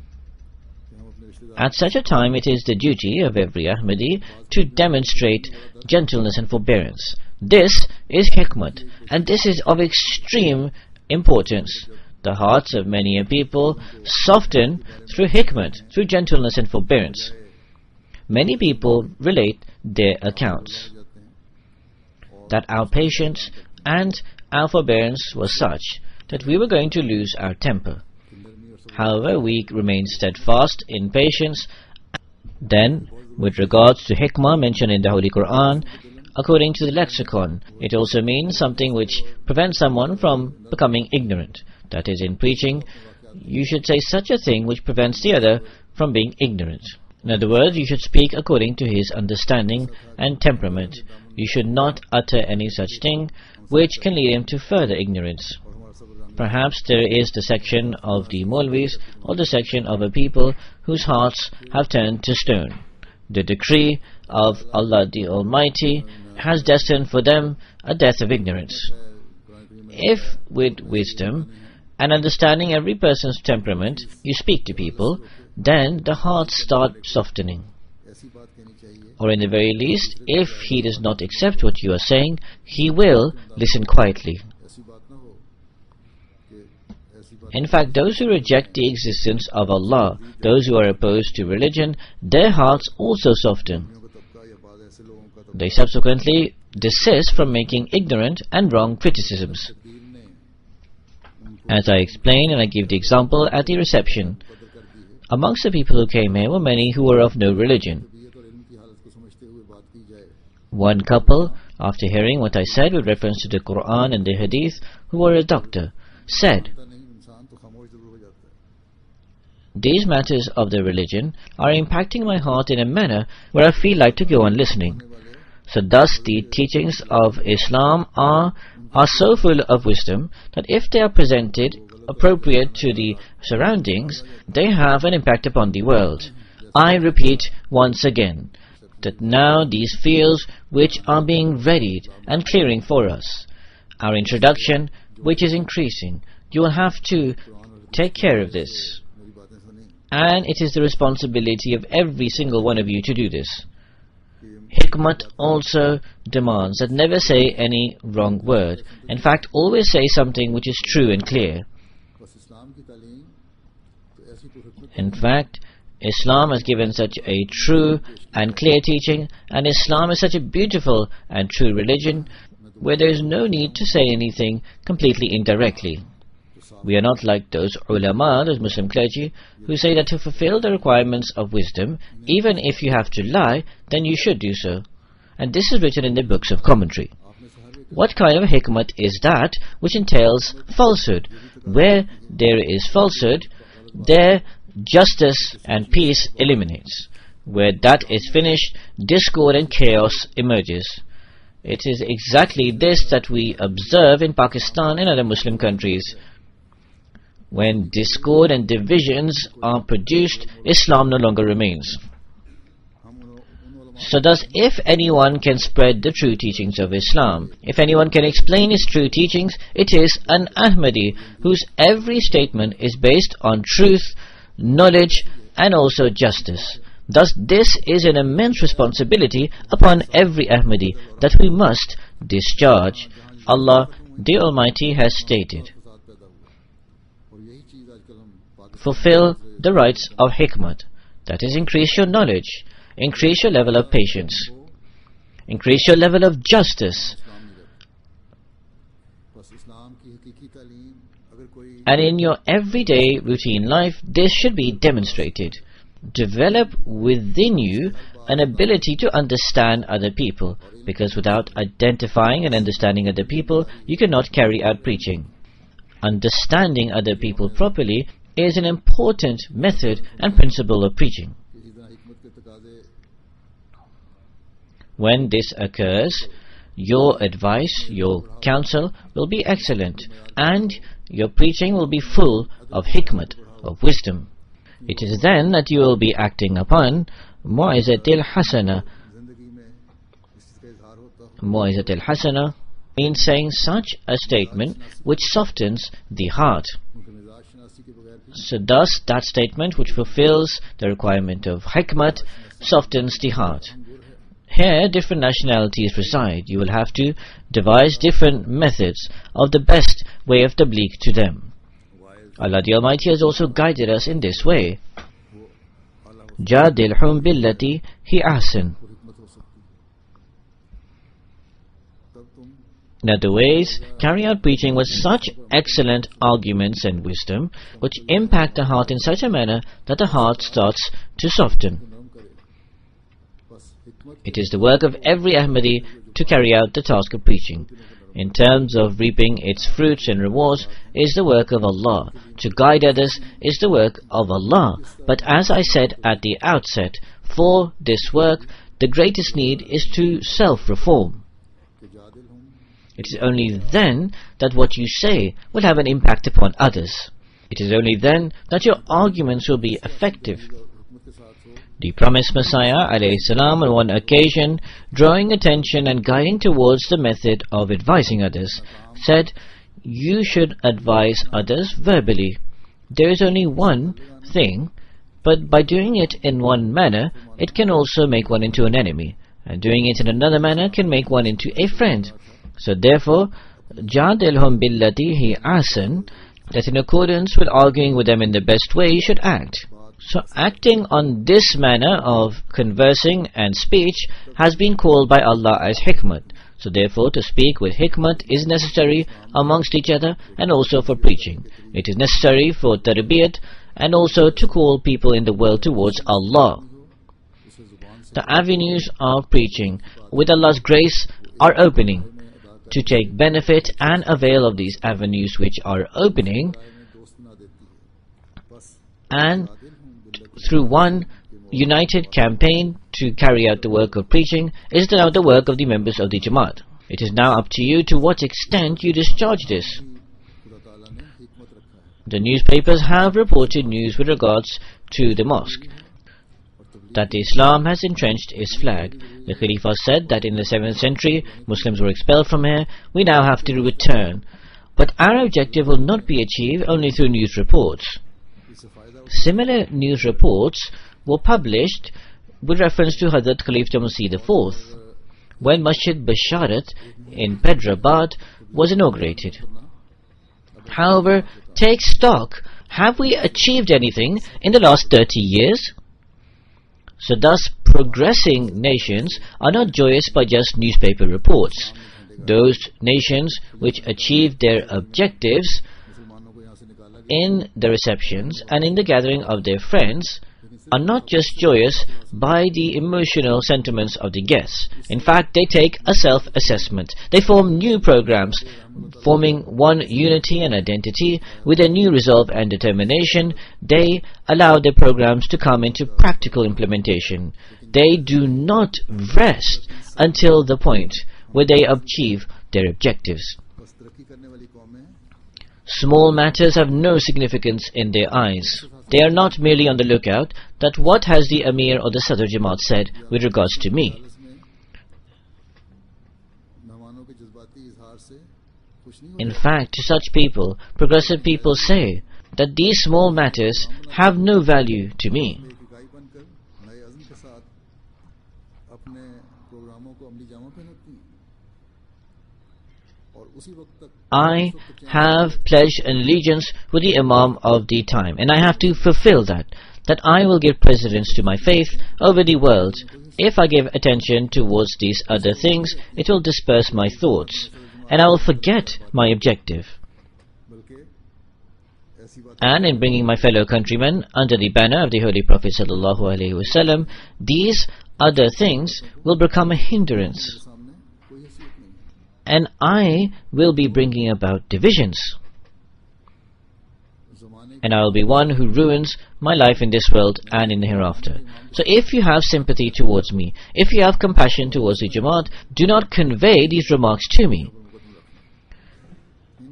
कि हम अपने रिश्तेदार At such a time, it is the duty of every Ahmadi to demonstrate gentleness and forbearance. This is hikmat, and this is of extreme importance. The hearts of many a people soften through hikmat, through gentleness and forbearance. Many people relate their accounts that our patience and our forbearance was such that we were going to lose our temper. However, we remained steadfast in patience. Then, with regards to hikmah mentioned in the Holy Quran, according to the lexicon, it also means something which prevents someone from becoming ignorant. That is, in preaching, you should say such a thing which prevents the other from being ignorant. In other words, you should speak according to his understanding and temperament. You should not utter any such thing which can lead him to further ignorance. Perhaps there is the section of the Maulvis or the section of a people whose hearts have turned to stone. The decree of Allah the Almighty has destined for them a death of ignorance. If with wisdom and understanding every person's temperament you speak to people, then the hearts start softening. ऐसी बात कहनी चाहिए Or in the very least, if he does not accept what you are saying, he will listen quietly. ऐसी बात ना हो कि ऐसी बात In fact, those who reject the existence of Allah, those who are opposed to religion, their hearts also soften. का तबका या बाद ऐसे लोगों का They subsequently desist from making ignorant and wrong criticisms. तबदील ने As I explain and I give the example at the reception, amongst the people who came here were many who were of no religion. तबीयत और इल्म की हालत को समझते हुए बात की जाए One couple, after hearing what I said with reference to the Quran and the Hadith, who were a doctor, said, पता नहीं इंसान तो खामोश जरूर हो जाता है "These matters of the religion are impacting my heart in a manner where I feel like to go on listening." So thus the teachings of Islam are so full of wisdom that if they are presented appropriate to the surroundings, they have an impact upon the world. I repeat once again that now these fields which are being readied and clearing for us, our introduction which is increasing, you will have to take care of this. मेरी बातें सुनी And it is the responsibility of every single one of you to do this. Hikmat also demands that never say any wrong word. In fact, always say something which is true and clear. बस इस्लाम की तालीम तो ऐसी पुरखमत In fact, Islam has given such a true and clear teaching, and Islam is such a beautiful and true religion where there is no need to say anything completely indirectly. We are not like those ulama, those Muslim clergy, who say that to fulfill the requirements of wisdom, even if you have to lie, then you should do so. And this is written in the books of commentary. What kind of hikmat is that which entails falsehood? Where there is falsehood, there justice and peace eliminates. Where that is finished, discord and chaos emerges. It is exactly this that we observe in Pakistan and other Muslim countries. When discord and divisions are produced, Islam no longer remains. So thus, if anyone can spread the true teachings of Islam, if anyone can explain its true teachings, it is an Ahmadi whose every statement is based on truth, knowledge and also justice. Thus this is an immense responsibility upon every Ahmadi that we must discharge. Allah the Almighty has stated, और यही चीज आजकल हम Pakistan fulfill the rights of hikmat. That is, increase your knowledge, increase your level of patience, increase your level of justice. बस इस्लाम की हकीकी तालीम अगर कोई And in your everyday routine life, this should be demonstrated. Develop within you an ability to understand other people, because without identifying and understanding other people, you cannot carry out preaching. Understanding other people properly is an important method and principle of preaching. किसी तरह हिकमत के तकाजे When this occurs, your advice, your counsel will be excellent, and your preaching will be full of hikmat, of wisdom. It is then that you will be acting upon Mu'izatil Hasana. जिंदगी में इस चीज का इजहार होता हो Mu'izatil Hasana means saying such a statement which softens the heart. उनके मिजाज शनासी के बगैर भी So thus, that statement which fulfills the requirement of hikmat softens the heart. Here, different nationalities reside. You will have to devise different methods of the best way of tabligh to them. Allah the Almighty has also guided us in this way. Jadilhum billati hi ahsan. हिकमत हो सकती है। तब तुम In other ways, carry out preaching with such excellent arguments and wisdom, which impact the heart in such a manner that the heart starts to soften. नरम करे। बस हिकमत It is the work of every Ahmadi to carry out the task of preaching. In terms of reaping its fruits and rewards is the work of Allah. To guide others is the work of Allah. But as I said at the outset, for this work, the greatest need is to self-reform. के जादिल हूँ It is only then that what you say will have an impact upon others. It is only then that your arguments will be effective. हिकमत के साथ हो The promised Messiah alayhi salam on one occasion, drawing attention and guiding towards the method of advising others, said, "You should advise others verbally. There is only one thing, but by doing it in one manner, it can also make one into an enemy, and doing it in another manner can make one into a friend. So therefore, jadilhum billati hi ahsan, that in accordance with arguing with them in the best way, you should act." So acting on this manner of conversing and speech has been called by Allah as hikmat. So therefore to speak with hikmat is necessary amongst each other and also for preaching. It is necessary for tarbiyat and also to call people in the world towards Allah. The avenues of preaching with Allah's grace are opening. To take benefit and avail of these avenues which are opening, में दोस्त बना देती है। बस and through one united campaign to carry out the work of preaching is now the work of the members of the Jamaat. It is now up to you to what extent you discharge this. खुदा ताला ने हिकमत रखा है The newspapers have reported news with regards to the mosque, that Islam has entrenched its flag. The Khalifa said that in the 7th century Muslims were expelled from here. We now have to return. But our objective will not be achieved only through news reports. इससे फायदा Similar news reports were published with reference to Hazrat Khalifa Masih IV when Masjid Basharat in Hyderabad was inaugurated. However, take stock, have we achieved anything in the last 30 years? So thus, progressing nations are not joyous by just newspaper reports. Those nations which achieve their objectives मुसलमानों को यहाँ से निकाला गया in the receptions and in the gathering of their friends are not just joyous by the emotional sentiments of the guests. In fact, they take a self-assessment. They form new programs, forming one unity and identity with a new resolve and determination. They allow their programs to come into practical implementation. They do not rest until the point where they achieve their objectives. बस तरक्की करने वाली कौमें Small matters have no significance in their eyes. They are not merely on the lookout that what has the Amir or the Sadr Jamaat said with regards to me. इसमें मेहमानों के जज्बाती इजहार से खुश नहीं हो In fact, to such people, progressive people say that these small matters have no value to me. एक इकाई बनकर नए अज़्म के साथ अपने प्रोग्रामों को अमली जामा पहनाती हैं और उसी वक्त तक I have pledged allegiance with the Imam of the time, and I have to fulfill that I will give precedence to my faith over the world. If I give attention towards these other things, it will disperse my thoughts, and I will forget my objective. बल्कि ऐसी बात And in bringing my fellow countrymen under the banner of the Holy Prophet sallallahu alaihi wasallam, these other things will become a hindrance, सामने कोई हैसियत नहीं है and I will be bringing about divisions, ज़माने and I will be one who ruins my life in this world and in the hereafter. So if you have sympathy towards me, if you have compassion towards the Jamaat, do not convey these remarks to me.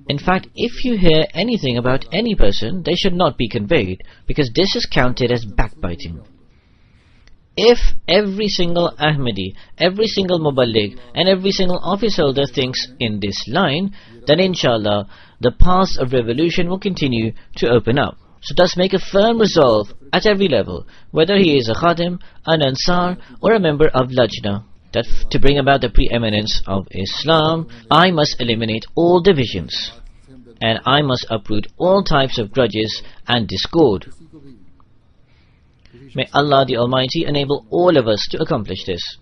In fact, if you hear anything about any person, they should not be conveyed, because this is counted as backbiting. If every single Ahmadi, every single Muballigh and every single office holder thinks in this line, then inshallah the paths of revolution will continue to open up. So thus make a firm resolve at every level, whether he is a Khadim, an Ansar or a member of Lajna, that to bring about the preeminence of Islam, I must eliminate all divisions and I must uproot all types of grudges and discord. May Allah the Almighty enable all of us to accomplish this.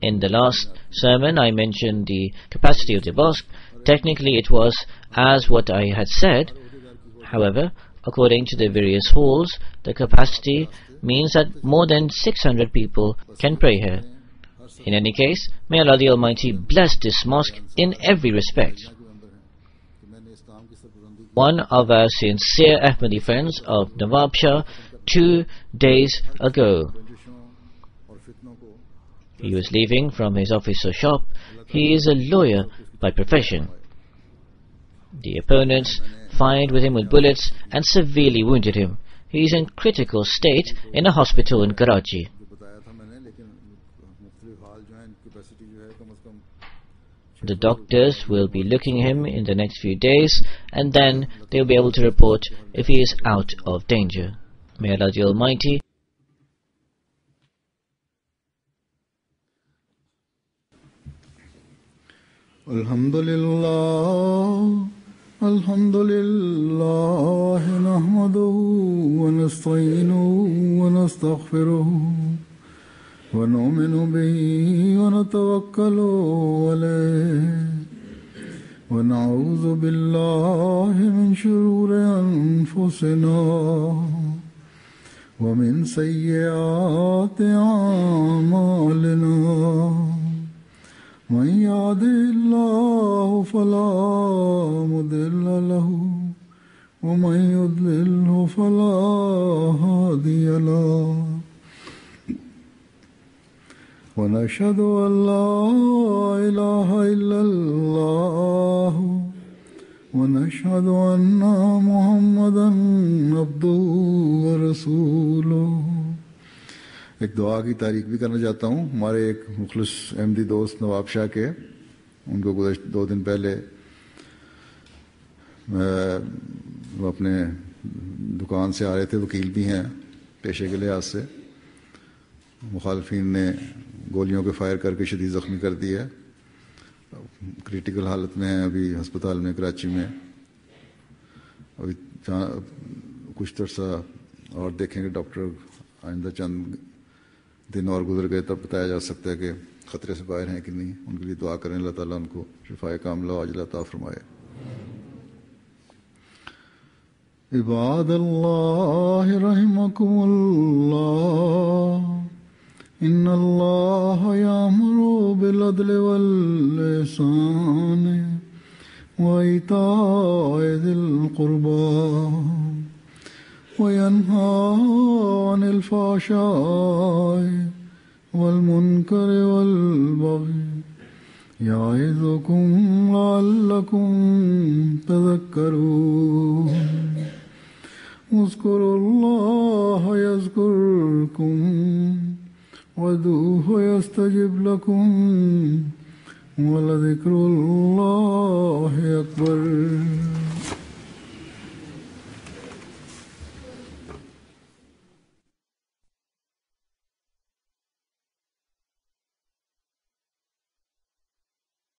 In the last sermon I mentioned the capacity of the mosque. Technically it was as what I had said. However, according to the various halls, the capacity means that more than 600 people can pray here. In any case, may Allah the Almighty bless this mosque in every respect. One of our sincere Ahmadi friends of Nawabshah 2 days ago, he was leaving from his office or shop. He is a lawyer by profession. The opponents fired with him with bullets and severely wounded him. He is in critical state in a hospital in Karachi. The doctors will be looking at him in the next few days, and then they will be able to report if he is out of danger. May Allah the Almighty Alhamdulillah, Alhamdulillah, nahmaduhu wa nasta'inuhu wa nastaghfiruhu wa nu'minu bihi wa natawakkalu alayhi wa na'udhu billahi min shururi anfusina wa min sayyiati a'malina. من يهده الله فلا مضل له ومن يضلله فلا هادي له ونشهد أن لا إله إلا الله ونشهد أن محمدا عبده ورسوله. एक दुआ की तारीफ भी करना चाहता हूँ. हमारे एक मुखलिस अहमदी दोस्त नवाब शाह के, उनको गुज़श्ता 2 दिन पहले वो अपने दुकान से आ रहे थे, वकील भी हैं पेशे के लिहाज से. मुखालफिन ने गोलियों के फायर करके शदीद ज़ख्मी कर दिया. क्रिटिकल हालत में हैं अभी हस्पताल में कराची में. अभी कुछ तरसा और देखेंगे डॉक्टर. आइंदा चंद दिन और गुजर गए तब बताया जा सकता है कि खतरे से बाहर हैं कि नहीं. उनके लिए दुआ करें, अल्लाह ताला उनको शिफाए कामिला अजल अता फरमाए. इबादल्लाह रहमकुमुल्लाह, इन्नल्लाह यामुरु बिल अदलि वल इहसान व इताइ ज़िल क़ुर्बा وينهى عن الفحشاء والمنكر والبغي يعظكم لعلكم تذكرون. اذكروا الله يذكركم وادعوه يستجب لكم ولذكر الله أكبر.